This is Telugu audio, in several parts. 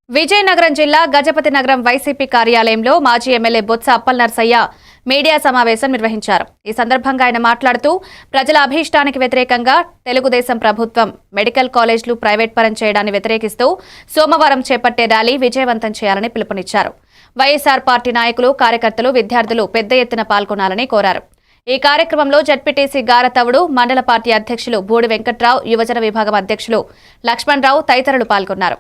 విజయనగరం జిల్లా గజపతి నగరం వైసీపీ కార్యాలయంలో మాజీ ఎమ్మెల్యే బొత్స అప్పలనరసయ్య మీడియా సమావేశం నిర్వహించారు. ఈ సందర్భంగా ఆయన మాట్లాడుతూ ప్రజల అభీష్టానికి వ్యతిరేకంగా తెలుగుదేశం ప్రభుత్వం మెడికల్ కాలేజీలు ప్రైవేట్ పరం చేయడాన్ని వ్యతిరేకిస్తూ సోమవారం చేపట్టే ర్యాలీ విజయవంతం చేయాలని పిలుపునిచ్చారు. వైఎస్ఆర్ పార్టీ నాయకులు, కార్యకర్తలు, విద్యార్థులు పెద్ద ఎత్తున పాల్గొనాలని కోరారు. ఈ కార్యక్రమంలో జడ్పీటీసీ గారతవుడు, మండల పార్టీ అధ్యక్షులు బూడి వెంకట్రావు, యువజన విభాగం అధ్యక్షులు లక్ష్మణరావు తదితరులు పాల్గొన్నారు.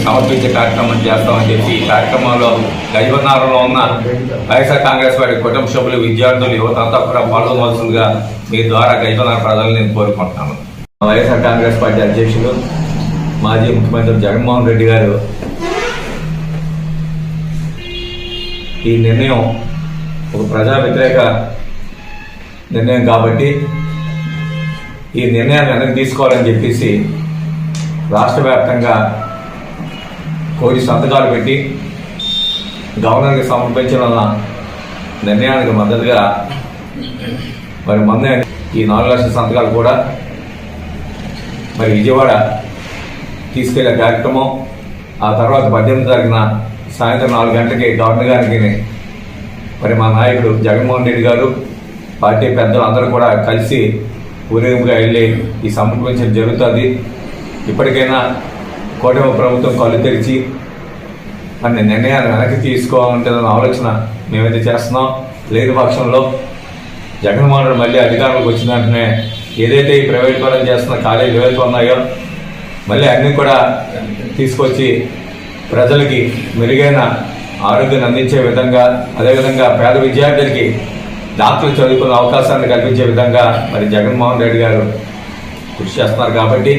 సమర్పించే కార్యక్రమం చేస్తామని చెప్పి ఈ కార్యక్రమంలో గజపతినగరంలో ఉన్న వైఎస్ఆర్ కాంగ్రెస్ పార్టీ కుటుంబ సభ్యులు, విద్యార్థులు, యువత అంతా కూడా పాల్గొనవలసిందిగా మీ ద్వారా గజపతినగరం ప్రజలను నేను కోరుకుంటున్నాను. వైఎస్ఆర్ కాంగ్రెస్ పార్టీ అధ్యక్షులు, మాజీ ముఖ్యమంత్రి జగన్మోహన్ రెడ్డి గారు ఈ నిర్ణయం ఒక ప్రజా వ్యతిరేక నిర్ణయం కాబట్టి ఈ నిర్ణయాన్ని వెనక్కి తీసుకోవాలని చెప్పేసి రాష్ట్ర వ్యాప్తంగా కోటి సంతకాలు పెట్టి గవర్నర్కి సమర్పించిన నిర్ణయానికి మద్దతుగా మరి మొన్న ఈ 4 లక్షల సంతకాలు కూడా మరి విజయవాడ తీసుకెళ్లే కార్యక్రమం, ఆ తర్వాత 18 తారీఖున సాయంత్రం 4 గంటలకి గవర్నర్ గారికి మరి మా నాయకుడు జగన్మోహన్ రెడ్డి గారు, పార్టీ పెద్దలు అందరూ కూడా కలిసి ఊరేగింపుగా వెళ్ళి ఈ సమర్పించడం జరుగుతుంది. ఇప్పటికైనా కూటమి ప్రభుత్వం కళ్ళు తెరిచి అన్ని నిర్ణయాలు వెనక్కి తీసుకోవాలంటుందన్న ఆలోచన మేమైతే చేస్తున్నాం. లేని పక్షంలో జగన్మోహన్ రెడ్డి మళ్ళీ అధికారంలోకి వచ్చిన వెంటనే ఏదైతే ఈ ప్రైవేట్ పరం చేస్తున్న కాలేజీలు ఏవైతే ఉన్నాయో మళ్ళీ అన్నీ కూడా తీసుకొచ్చి ప్రజలకి మెరుగైన ఆరోగ్యాన్ని అందించే విధంగా, అదేవిధంగా పేద విద్యార్థులకి డాక్టర్లు చదువుకునే అవకాశాన్ని కల్పించే విధంగా మరి జగన్మోహన్ రెడ్డి గారు కృషి చేస్తున్నారు. కాబట్టి